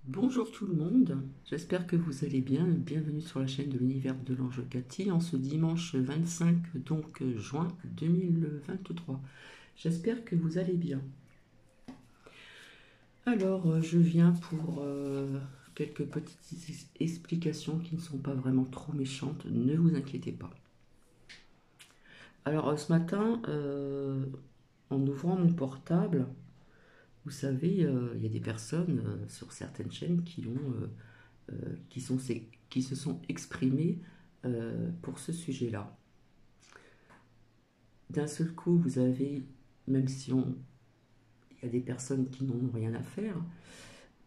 Bonjour tout le monde, j'espère que vous allez bien. Bienvenue sur la chaîne de l'univers de l'ange Cathy en ce dimanche 25 juin 2023. J'espère que vous allez bien. Alors, je viens pour quelques petites explications qui ne sont pas vraiment trop méchantes, ne vous inquiétez pas. Alors, ce matin, en ouvrant mon portable, vous savez, il y a des personnes sur certaines chaînes qui se sont exprimées pour ce sujet-là. D'un seul coup, vous avez, même si il y a des personnes qui n'en ont rien à faire,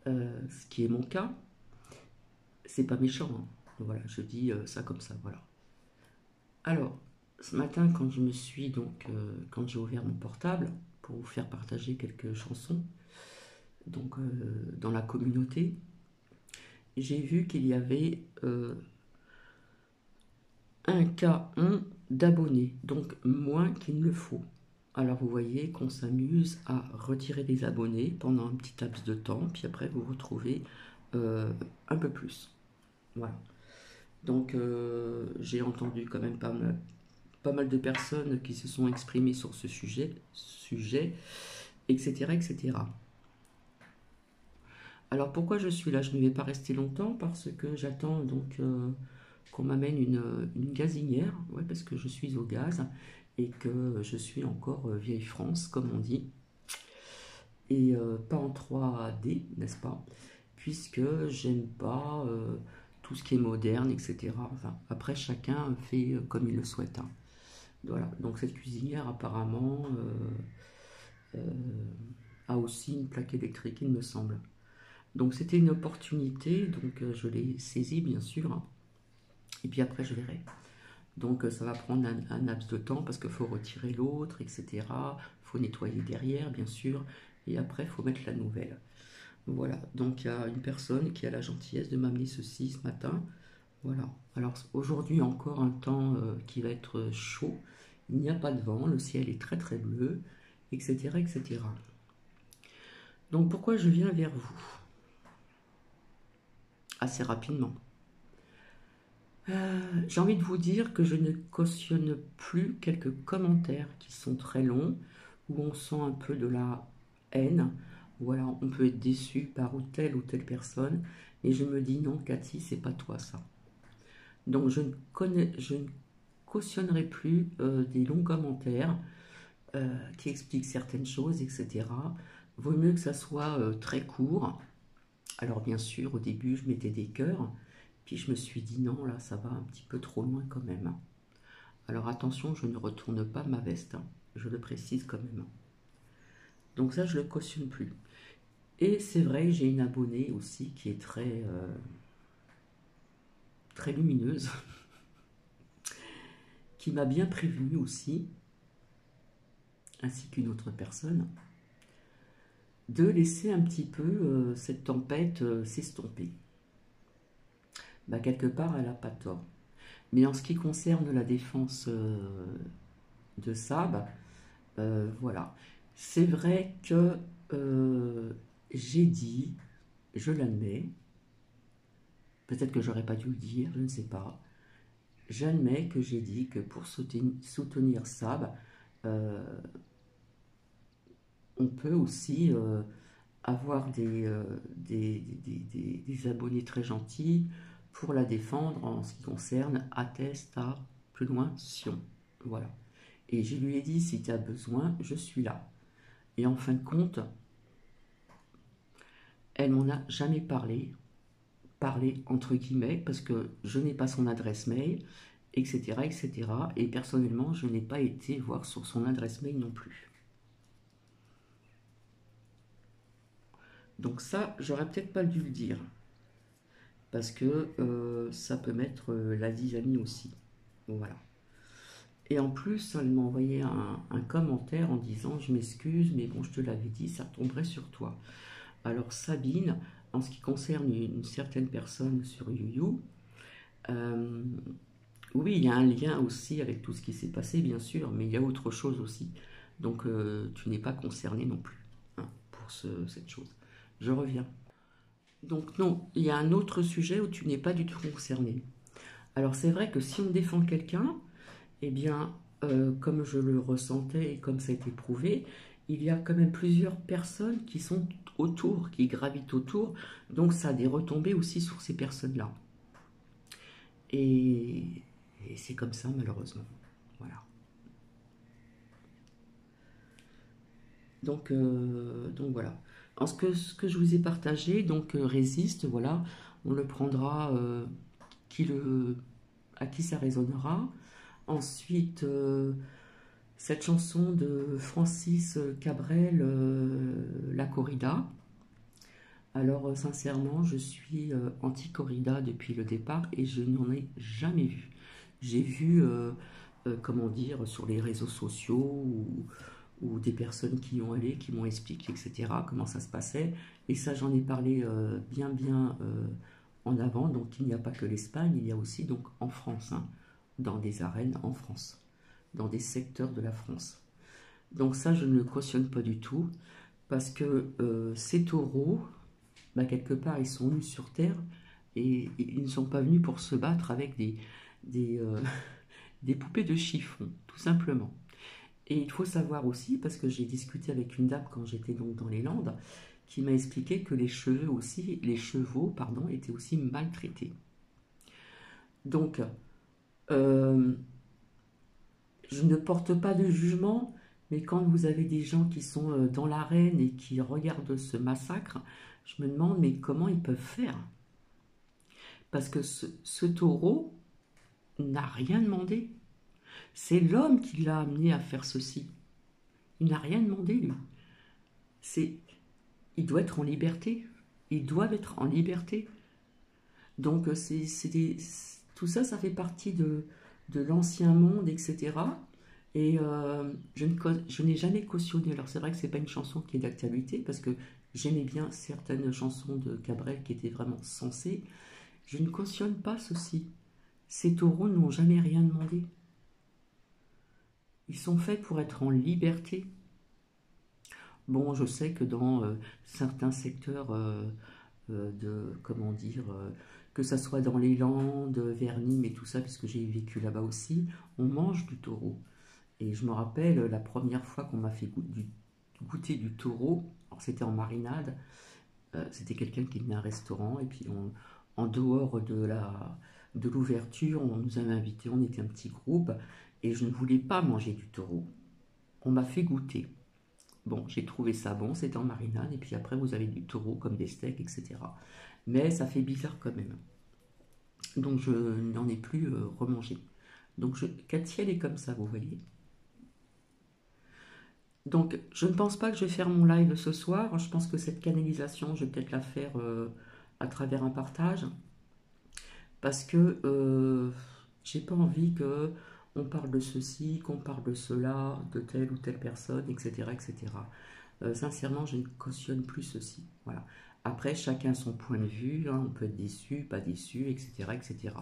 ce qui est mon cas, c'est pas méchant, hein. Voilà, je dis ça comme ça, voilà. Alors, ce matin, quand j'ai ouvert mon portable pour vous faire partager quelques chansons, dans la communauté, j'ai vu qu'il y avait un K1 d'abonnés, donc moins qu'il ne le faut. Alors vous voyez qu'on s'amuse à retirer des abonnés pendant un petit laps de temps, puis après vous retrouvez un peu plus. Voilà. Donc j'ai entendu quand même pas mal de personnes qui se sont exprimées sur ce sujet, etc., etc. Alors pourquoi je suis là? Je ne vais pas rester longtemps parce que j'attends qu'on m'amène une gazinière, ouais, parce que je suis au gaz et que je suis encore vieille France, comme on dit, et pas en 3D, n'est-ce pas? Puisque j'aime pas tout ce qui est moderne, etc. Enfin, après, chacun fait comme il le souhaite, hein. Voilà, donc cette cuisinière apparemment a aussi une plaque électrique, il me semble. Donc c'était une opportunité, donc je l'ai saisie bien sûr, hein. Et puis après je verrai. Donc ça va prendre un laps de temps parce qu'il faut retirer l'autre, etc. Il faut nettoyer derrière, bien sûr. Et après, il faut mettre la nouvelle. Voilà. Donc il y a une personne qui a la gentillesse de m'amener ceci ce matin. Voilà. Alors aujourd'hui encore un temps qui va être chaud. Il n'y a pas de vent, le ciel est très très bleu, etc. etc. Donc pourquoi je viens vers vous assez rapidement? J'ai envie de vous dire que je ne cautionne plus quelques commentaires qui sont très longs, où on sent un peu de la haine. Voilà, on peut être déçu par ou telle personne, et je me dis non, Cathy, c'est pas toi ça. Donc je ne cautionnerai plus des longs commentaires qui expliquent certaines choses, etc. Vaut mieux que ça soit très court. Alors bien sûr, au début, je mettais des cœurs, puis je me suis dit non, là, ça va un petit peu trop loin quand même. Alors attention, je ne retourne pas ma veste, hein. Je le précise quand même. Donc ça, je le cautionne plus. Et c'est vrai, j'ai une abonnée aussi qui est très lumineuse, qui m'a bien prévenu aussi, ainsi qu'une autre personne, de laisser un petit peu cette tempête s'estomper. Bah, quelque part, elle n'a pas tort. Mais en ce qui concerne la défense de Sab, voilà. C'est vrai que j'ai dit, je l'admets, peut-être que j'aurais pas dû le dire, je ne sais pas. J'admets que j'ai dit que pour soutenir Sab, euh, on peut aussi avoir des abonnés très gentils pour la défendre en ce qui concerne attestation. Plus loin, Sion. Voilà. Et je lui ai dit, si tu as besoin, je suis là. Et en fin de compte, elle m'en a jamais parlé entre guillemets, parce que je n'ai pas son adresse mail, etc., etc. Et personnellement, je n'ai pas été voir sur son adresse mail non plus. Donc ça, j'aurais peut-être pas dû le dire, parce que ça peut mettre la zizanie aussi. Voilà. Et en plus, elle m'a envoyé un commentaire en disant: je m'excuse, mais bon, je te l'avais dit, ça tomberait sur toi. Alors Sabine, en ce qui concerne une certaine personne sur YouYou, euh, oui, il y a un lien aussi avec tout ce qui s'est passé, bien sûr, mais il y a autre chose aussi. Donc tu n'es pas concerné non plus, hein, pour cette chose. Je reviens. Donc non, il y a un autre sujet où tu n'es pas du tout concerné. Alors c'est vrai que si on défend quelqu'un, eh bien, comme je le ressentais et comme ça a été prouvé, il y a quand même plusieurs personnes qui sont autour, qui gravitent autour, donc ça a des retombées aussi sur ces personnes-là. Et, et c'est comme ça malheureusement. Voilà. Donc voilà. En ce que je vous ai partagé, donc résiste, voilà, on le prendra qui le, à qui ça résonnera. Ensuite, cette chanson de Francis Cabrel, La Corrida. Alors, sincèrement, je suis anti-corrida depuis le départ et je n'en ai jamais vu. J'ai vu, comment dire, sur les réseaux sociaux ou des personnes qui y ont allé, qui m'ont expliqué, etc., comment ça se passait. Et ça, j'en ai parlé bien en avant. Donc, il n'y a pas que l'Espagne, il y a aussi donc en France, hein, dans des arènes en France, dans des secteurs de la France. Donc ça, je ne le cautionne pas du tout, parce que ces taureaux, bah, quelque part, ils sont venus sur Terre et ils ne sont pas venus pour se battre avec des, des poupées de chiffon, tout simplement. Et il faut savoir aussi, parce que j'ai discuté avec une dame quand j'étais donc dans les Landes, qui m'a expliqué que les chevaux, pardon, étaient aussi maltraités. Donc, euh, je ne porte pas de jugement, mais quand vous avez des gens qui sont dans l'arène et qui regardent ce massacre, je me demande, mais comment ils peuvent faire? Parce que ce taureau n'a rien demandé. C'est l'homme qui l'a amené à faire ceci. Il n'a rien demandé, lui. C'est, il doit être en liberté. Ils doivent être en liberté. Donc, tout ça, ça fait partie de l'ancien monde, etc. Et je n'ai jamais cautionné. Alors, c'est vrai que c'est pas une chanson qui est d'actualité, parce que j'aimais bien certaines chansons de Cabrel qui étaient vraiment sensées. Je ne cautionne pas ceci. Ces taureaux n'ont jamais rien demandé. Ils sont faits pour être en liberté. Bon, je sais que dans certains secteurs comment dire, que ça soit dans les Landes, vers Nîmes et tout ça, puisque j'ai vécu là-bas aussi, on mange du taureau. Et je me rappelle la première fois qu'on m'a fait goûter du taureau, alors c'était en marinade, c'était quelqu'un qui venait à un restaurant, et puis en dehors de l'ouverture, on nous avait invités, on était un petit groupe, et je ne voulais pas manger du taureau. On m'a fait goûter. Bon, j'ai trouvé ça bon, c'était en marinade, et puis après vous avez du taureau comme des steaks, etc. Mais ça fait bizarre quand même. Donc je n'en ai plus remangé. Donc Cathy, elle est comme ça, vous voyez. Donc je ne pense pas que je vais faire mon live ce soir. Je pense que cette canalisation, je vais peut-être la faire à travers un partage. Parce que j'ai pas envie que on parle de ceci, qu'on parle de cela, de telle ou telle personne, etc. etc. Sincèrement, je ne cautionne plus ceci. Voilà. Après, chacun son point de vue, hein, on peut être déçu, pas déçu, etc. etc.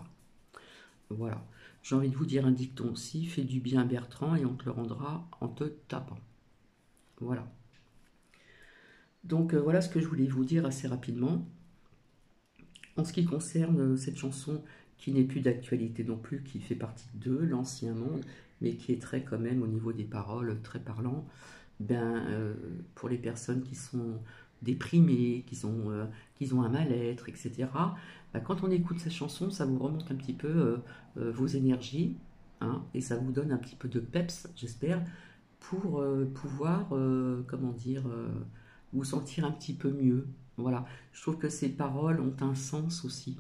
Voilà. J'ai envie de vous dire un dicton aussi, fais du bien Bertrand et on te le rendra en te tapant. Voilà. Donc voilà ce que je voulais vous dire assez rapidement. En ce qui concerne cette chanson qui n'est plus d'actualité non plus, qui fait partie de l'ancien monde, mais qui est très quand même au niveau des paroles, très parlant, ben, pour les personnes qui sont déprimées, qui ont un mal-être, etc., ben, quand on écoute cette chanson, ça vous remonte un petit peu vos énergies, hein, et ça vous donne un petit peu de peps, j'espère, pour pouvoir, comment dire, vous sentir un petit peu mieux. Voilà, je trouve que ces paroles ont un sens aussi.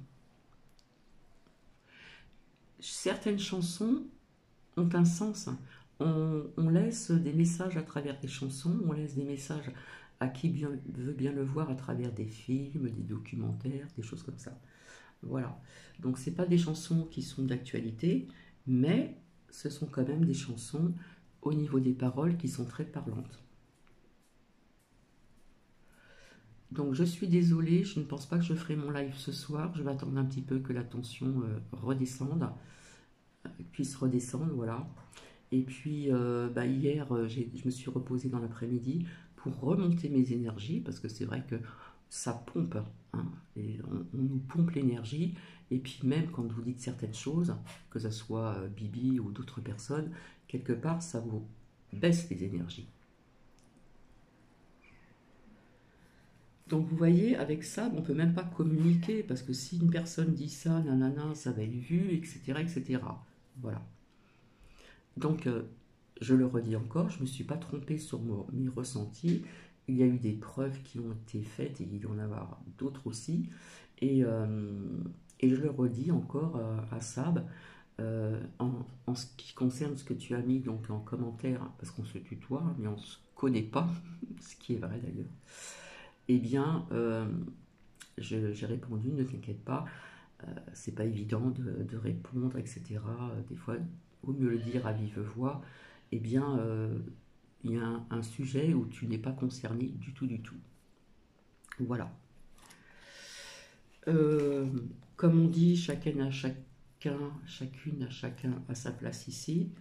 Certaines chansons ont un sens. On laisse des messages à travers des chansons, on laisse des messages à qui veut bien le voir à travers des films, des documentaires, des choses comme ça. Voilà. Donc c'est pas des chansons qui sont d'actualité, mais ce sont quand même des chansons au niveau des paroles qui sont très parlantes. Donc je suis désolée, je ne pense pas que je ferai mon live ce soir. Je vais attendre un petit peu que la tension redescende, puisse redescendre, voilà. Et puis bah, hier, je me suis reposée dans l'après-midi pour remonter mes énergies, parce que c'est vrai que ça pompe, hein. on nous pompe l'énergie, et puis même quand vous dites certaines choses, que ce soit Bibi ou d'autres personnes, quelque part, ça vous baisse les énergies. Donc vous voyez, avec ça, on ne peut même pas communiquer, parce que si une personne dit ça, nanana, ça va être vu, etc., etc. Voilà. Donc, je le redis encore, je ne me suis pas trompée sur mes ressentis. Il y a eu des preuves qui ont été faites, et il y en a d'autres aussi. Et je le redis encore à Sab, en ce qui concerne ce que tu as mis donc en commentaire, parce qu'on se tutoie, mais on ne se connaît pas, ce qui est vrai d'ailleurs. Eh bien, j'ai répondu, ne t'inquiète pas, c'est pas évident de répondre, etc. Des fois, vaut mieux le dire à vive voix. Eh bien, il y a un sujet où tu n'es pas concerné du tout, du tout. Voilà. Comme on dit, chacune à chacun à sa place ici.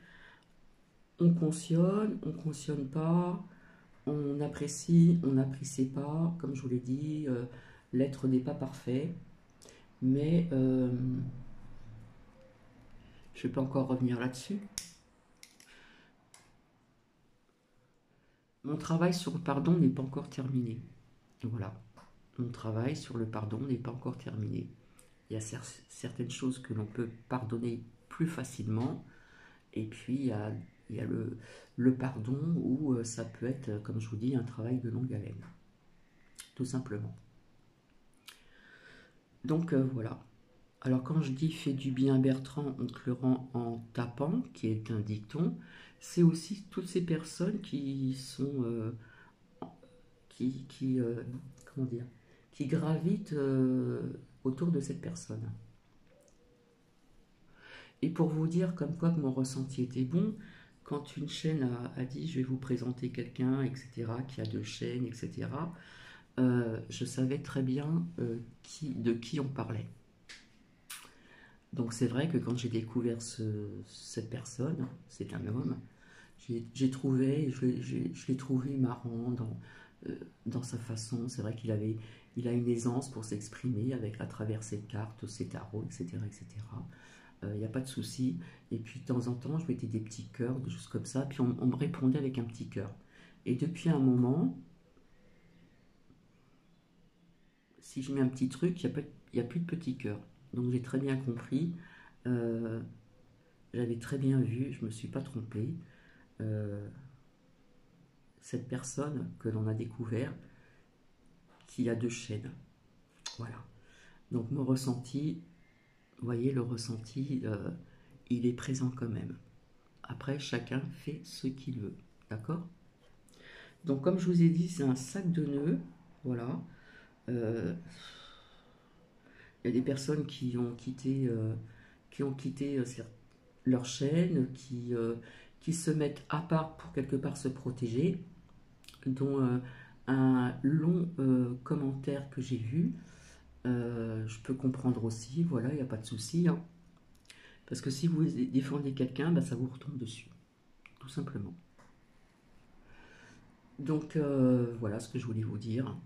On cautionne pas, on apprécie, on n'apprécie pas. Comme je vous l'ai dit, l'être n'est pas parfait. Mais je ne vais pas encore revenir là-dessus. Mon travail sur le pardon n'est pas encore terminé. Voilà. Mon travail sur le pardon n'est pas encore terminé. Il y a certaines choses que l'on peut pardonner plus facilement. Et puis, il y a le pardon où ça peut être, comme je vous dis, un travail de longue haleine. Tout simplement. Donc, voilà. Alors, quand je dis « fais du bien Bertrand, on te le rend en tapant », qui est un dicton, c'est aussi toutes ces personnes qui sont... comment dire, qui gravitent autour de cette personne. Et pour vous dire comme quoi que mon ressenti était bon, quand une chaîne a dit je vais vous présenter quelqu'un, etc., qui a 2 chaînes, etc., je savais très bien de qui on parlait. Donc c'est vrai que quand j'ai découvert cette personne, c'est un homme, je l'ai trouvé marrant dans sa façon. C'est vrai il a une aisance pour s'exprimer à travers ses cartes, ses tarots, etc., etc. Il n'y a pas de souci. Et puis de temps en temps, je mettais des petits cœurs, des choses comme ça, puis on me répondait avec un petit cœur. Et depuis un moment, si je mets un petit truc, il n'y a plus de petits cœurs. Donc j'ai très bien compris, j'avais très bien vu, je ne me suis pas trompée. Cette personne que l'on a découvert, qui a 2 chaînes. Voilà. Donc mon ressenti, vous voyez, le ressenti, il est présent quand même. Après, chacun fait ce qu'il veut. D'accord? Donc comme je vous ai dit, c'est un sac de nœuds. Voilà. Il y a des personnes qui ont quitté leur chaîne, qui se mettent à part pour quelque part se protéger, dont un long commentaire que j'ai vu, je peux comprendre aussi, voilà, il n'y a pas de souci, hein. Parce que si vous défendez quelqu'un, bah, ça vous retombe dessus, tout simplement. Donc voilà ce que je voulais vous dire.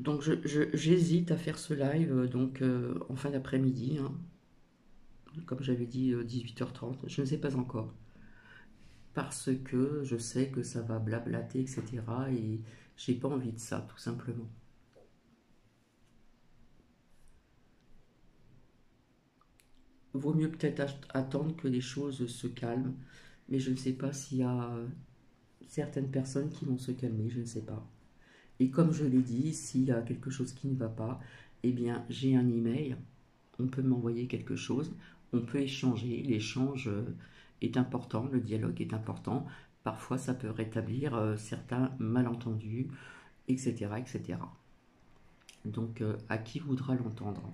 Donc j'hésite à faire ce live donc en fin d'après-midi, hein. Comme j'avais dit 18h30, je ne sais pas encore. Parce que je sais que ça va blablater, etc. Et j'ai pas envie de ça, tout simplement. Vaut mieux peut-être attendre que les choses se calment, mais je ne sais pas s'il y a certaines personnes qui vont se calmer, je ne sais pas. Et comme je l'ai dit, s'il y a quelque chose qui ne va pas, eh bien j'ai un email, on peut m'envoyer quelque chose, on peut échanger, l'échange est important, le dialogue est important, parfois ça peut rétablir certains malentendus, etc., etc. Donc à qui voudra l'entendre?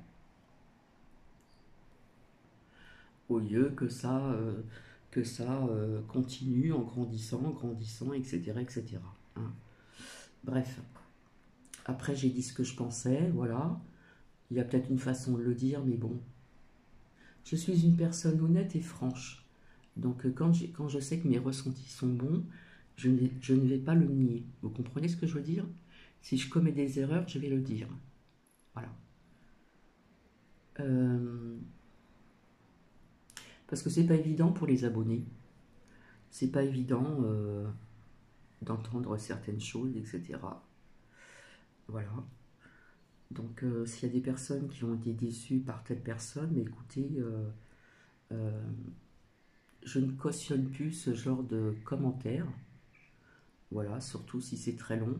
Au lieu que ça continue en grandissant, etc., etc. Hein. Bref, après j'ai dit ce que je pensais, voilà. Il y a peut-être une façon de le dire, mais bon. Je suis une personne honnête et franche. Donc quand je sais que mes ressentis sont bons, je ne vais pas le nier. Vous comprenez ce que je veux dire? Si je commets des erreurs, je vais le dire. Voilà. Parce que c'est pas évident pour les abonnés. C'est pas évident d'entendre certaines choses, etc. Voilà. Donc, s'il y a des personnes qui ont été déçues par telle personne, mais écoutez, euh, je ne cautionne plus ce genre de commentaires. Voilà, surtout si c'est très long.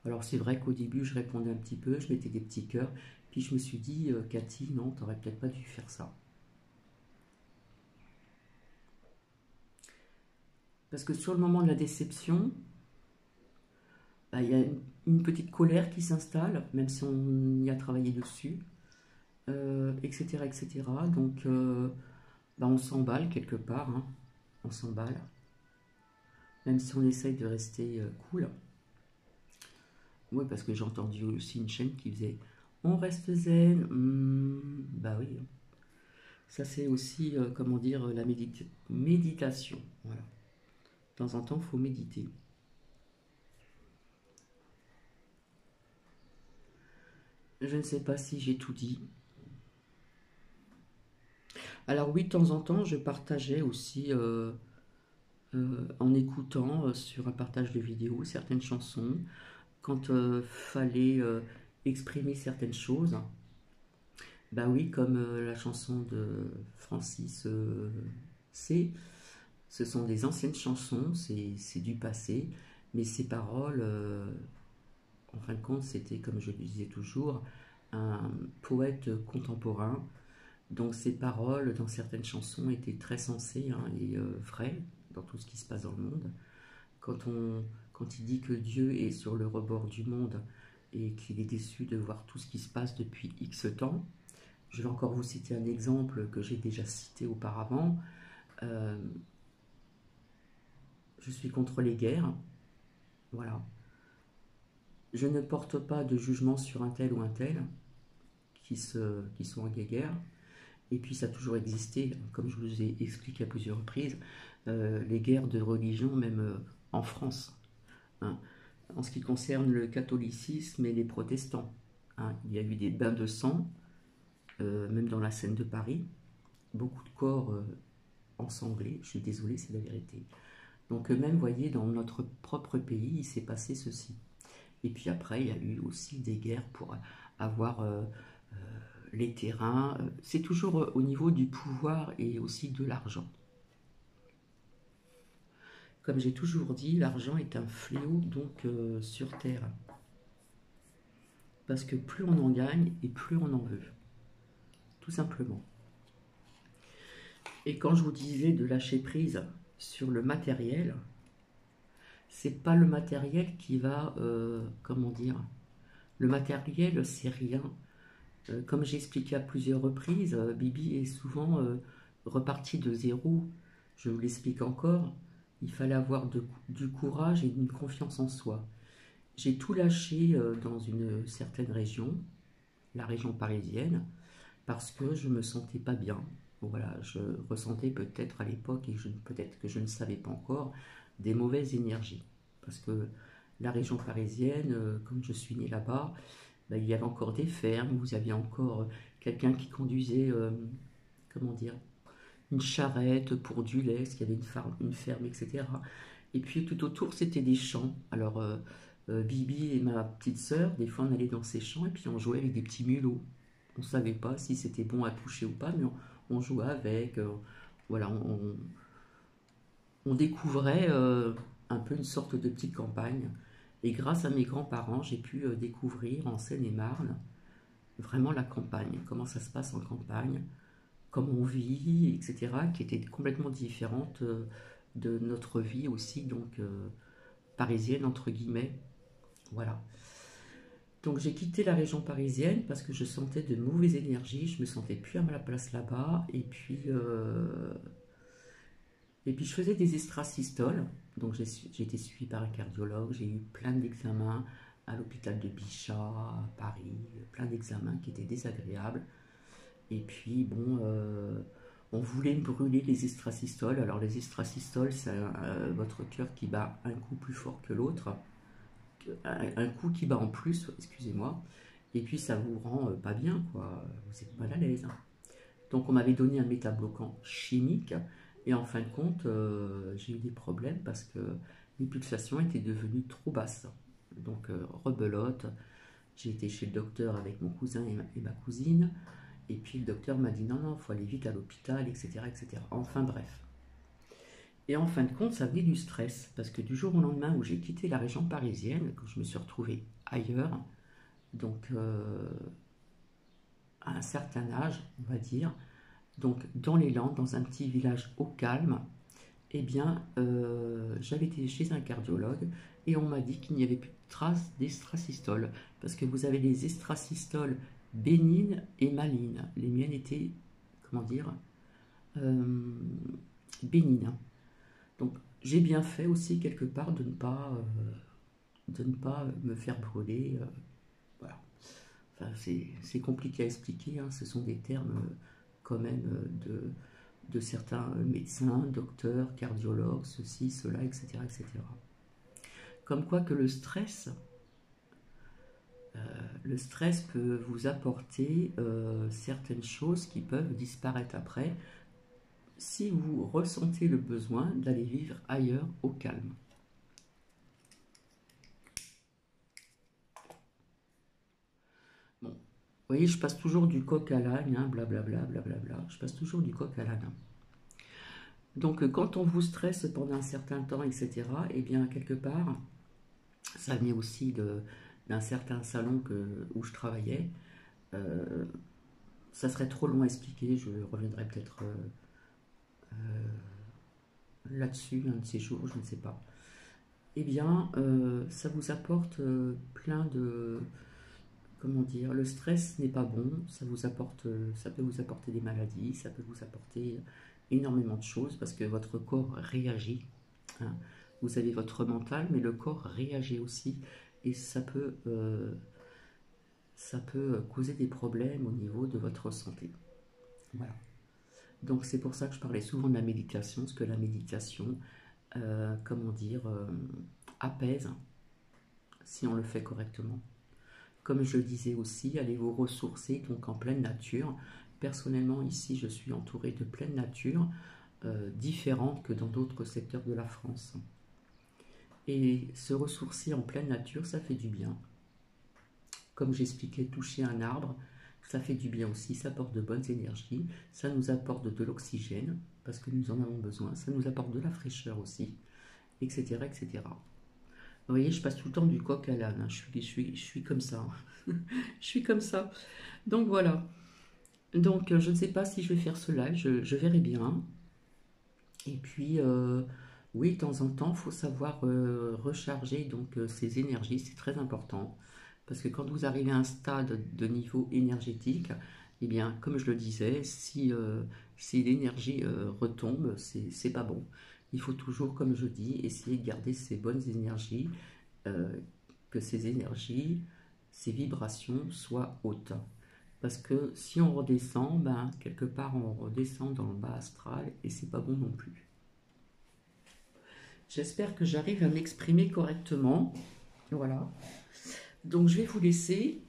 Alors, c'est vrai qu'au début, je répondais un petit peu, je mettais des petits cœurs. Puis je me suis dit, Cathy, non, t'aurais peut-être pas dû faire ça. Parce que sur le moment de la déception, bah, il y a une petite colère qui s'installe, même si on y a travaillé dessus, etc., etc. Donc, bah, on s'emballe quelque part, hein. On s'emballe, même si on essaye de rester cool. Oui, parce que j'ai entendu aussi une chaîne qui faisait on reste zen. Bah oui, ça c'est aussi, comment dire, la méditation. Voilà. De temps en temps, il faut méditer. Je ne sais pas si j'ai tout dit. Alors oui, de temps en temps, je partageais aussi, en écoutant sur un partage de vidéos, certaines chansons, quand fallait exprimer certaines choses. Bah oui, comme la chanson de Francis C. Ce sont des anciennes chansons, c'est du passé, mais ces paroles, en fin de compte, c'était, comme je le disais toujours, un poète contemporain. Donc ces paroles, dans certaines chansons, étaient très sensées, hein, et vraies dans tout ce qui se passe dans le monde. Quand il dit que Dieu est sur le rebord du monde et qu'il est déçu de voir tout ce qui se passe depuis X temps, je vais encore vous citer un exemple que j'ai déjà cité auparavant. Euh, je suis contre les guerres, voilà. Je ne porte pas de jugement sur un tel ou un tel qui sont en guerre. Et puis ça a toujours existé, comme je vous ai expliqué à plusieurs reprises, les guerres de religion, même en France, hein. En ce qui concerne le catholicisme et les protestants, hein, il y a eu des bains de sang, même dans la Seine de Paris, beaucoup de corps ensanglés, je suis désolée, c'est la vérité. Donc même, vous voyez, dans notre propre pays, il s'est passé ceci. Et puis après, il y a eu aussi des guerres pour avoir les terrains. C'est toujours au niveau du pouvoir et aussi de l'argent. Comme j'ai toujours dit, l'argent est un fléau donc sur Terre. Parce que plus on en gagne et plus on en veut. Tout simplement. Et quand je vous disais de lâcher prise sur le matériel, c'est pas le matériel qui va, comment dire, le matériel c'est rien. Comme j'ai expliqué à plusieurs reprises, Bibi est souvent reparti de zéro. Je vous l'explique encore, il fallait avoir du courage et une confiance en soi. J'ai tout lâché dans une certaine région, la région parisienne, parce que je me sentais pas bien. Voilà, je ressentais peut-être à l'époque, et peut-être que je ne savais pas encore, des mauvaises énergies. Parce que la région parisienne, comme je suis née là-bas, ben, il y avait encore des fermes, vous aviez encore quelqu'un qui conduisait, comment dire, une charrette pour du lait, parce qu'il y avait une ferme, etc. Et puis tout autour, c'était des champs. Alors, Bibi et ma petite sœur, des fois, on allait dans ces champs et puis on jouait avec des petits mulots. On ne savait pas si c'était bon à toucher ou pas, mais on jouait avec. Voilà, on découvrait un peu une sorte de petite campagne. Et grâce à mes grands-parents, j'ai pu découvrir en Seine-et-Marne vraiment la campagne, comment ça se passe en campagne, comment on vit, etc., qui était complètement différente de notre vie aussi, donc parisienne, entre guillemets. Voilà. Donc j'ai quitté la région parisienne parce que je sentais de mauvaises énergies, je me sentais plus à ma place là-bas, et puis je faisais des extrasystoles, donc j'ai été suivie par un cardiologue, j'ai eu plein d'examens à l'hôpital de Bichat, à Paris, plein d'examens qui étaient désagréables. Et puis bon, on voulait me brûler les extrasystoles. Alors les extrasystoles, c'est votre cœur qui bat un coup plus fort que l'autre, un coup qui bat en plus, excusez-moi, et puis ça vous rend pas bien, quoi. Vous êtes mal à l'aise, hein. Donc on m'avait donné un métabloquant chimique, et en fin de compte, j'ai eu des problèmes parce que mes pulsations étaient devenues trop basses. Donc rebelote, j'ai été chez le docteur avec mon cousin et ma cousine, et puis le docteur m'a dit non, non, il faut aller vite à l'hôpital, etc., etc. Enfin bref. Et en fin de compte, ça venait du stress, parce que du jour au lendemain où j'ai quitté la région parisienne, quand je me suis retrouvée ailleurs, donc à un certain âge, on va dire, donc dans les Landes, dans un petit village au calme, eh bien, j'avais été chez un cardiologue et on m'a dit qu'il n'y avait plus de traces d'estrasystole, parce que vous avez les estrasystoles bénignes et malignes. Les miennes étaient, comment dire, euh, bénignes. Donc j'ai bien fait aussi quelque part de ne pas me faire brûler. Voilà. Enfin, c'est compliqué à expliquer, hein. Ce sont des termes quand même de certains médecins, docteurs, cardiologues, ceci, cela, etc., etc. Comme quoi que le stress peut vous apporter certaines choses qui peuvent disparaître après si vous ressentez le besoin d'aller vivre ailleurs au calme. Bon, vous voyez, je passe toujours du coq à l'âne, hein, blablabla, blablabla. Je passe toujours du coq à l'âne. Donc, quand on vous stresse pendant un certain temps, etc., eh bien, quelque part, ça venait aussi d'un certain salon où je travaillais. Euh, Ça serait trop long à expliquer, je reviendrai peut-être là-dessus un de ces jours, je ne sais pas. Eh bien, ça vous apporte plein de... Comment dire, le stress n'est pas bon, ça peut vous apporter des maladies, ça peut vous apporter énormément de choses parce que votre corps réagit, hein. Vous avez votre mental, mais le corps réagit aussi et ça peut causer des problèmes au niveau de votre santé. Voilà. Donc c'est pour ça que je parlais souvent de la méditation, parce que la méditation, comment dire, apaise si on le fait correctement. Comme je le disais aussi, allez vous ressourcer donc en pleine nature. Personnellement, ici, je suis entourée de pleine nature, différente que dans d'autres secteurs de la France. Et se ressourcer en pleine nature, ça fait du bien. Comme j'expliquais, toucher un arbre, ça fait du bien aussi, ça apporte de bonnes énergies, ça nous apporte de l'oxygène, parce que nous en avons besoin, ça nous apporte de la fraîcheur aussi, etc., etc. Vous voyez, je passe tout le temps du coq à l'âne, hein. Je suis comme ça. Je suis comme ça. Donc voilà. Donc je ne sais pas si je vais faire ce live, je verrai bien. Et puis, oui, de temps en temps, il faut savoir recharger donc ses énergies, c'est très important. Parce que quand vous arrivez à un stade de niveau énergétique, eh bien, comme je le disais, si l'énergie retombe, c'est pas bon. Il faut toujours, comme je dis, essayer de garder ces bonnes énergies, euh, que ces énergies, ces vibrations soient hautes. Parce que si on redescend, ben, quelque part on redescend dans le bas astral et c'est pas bon non plus. J'espère que j'arrive à m'exprimer correctement. Voilà. Donc je vais vous laisser.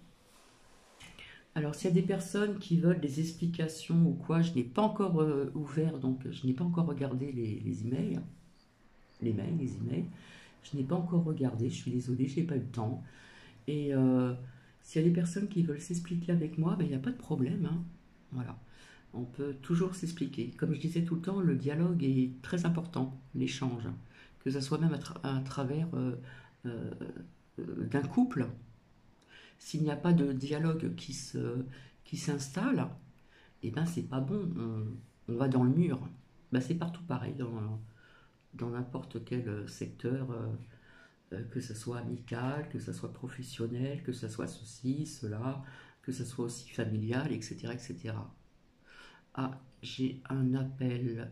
Alors s'il y a des personnes qui veulent des explications ou quoi, je n'ai pas encore ouvert, donc je n'ai pas encore regardé les emails. Les mails, les emails. Je n'ai pas encore regardé, je suis désolée, je n'ai pas eu le temps. Et s'il y a des personnes qui veulent s'expliquer avec moi, ben, il n'y a pas de problème, hein. Voilà. On peut toujours s'expliquer. Comme je disais tout le temps, le dialogue est très important, l'échange. Que ce soit même à travers euh, d'un couple. S'il n'y a pas de dialogue qui s'installe, eh ben c'est pas bon. On va dans le mur. Ben, c'est partout pareil, dans n'importe quel secteur. Que ce soit amical, que ce soit professionnel, que ce soit ceci, cela, que ce soit aussi familial, etc., etc. Ah, j'ai un appel.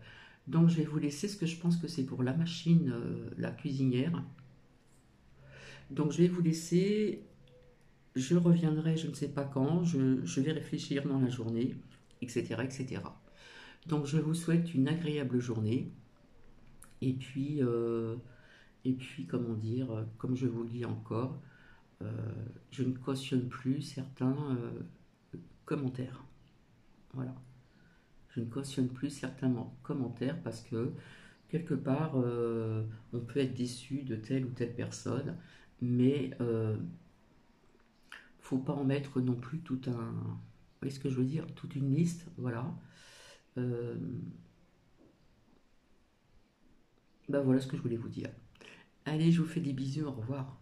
Donc je vais vous laisser ce que je pense que c'est pour la machine, la cuisinière. Donc je vais vous laisser. Je reviendrai, je ne sais pas quand. Je vais réfléchir dans la journée, etc., etc. Donc je vous souhaite une agréable journée. Et puis, Et puis, comment dire, comme je vous le dis encore, euh, je ne cautionne plus certains commentaires. Voilà. Je ne cautionne plus certains commentaires parce que quelque part, on peut être déçu de telle ou telle personne, mais faut pas en mettre non plus tout un, vous voyez ce que je veux dire, toute une liste, voilà. Euh, Ben voilà ce que je voulais vous dire. Allez, je vous fais des bisous, au revoir.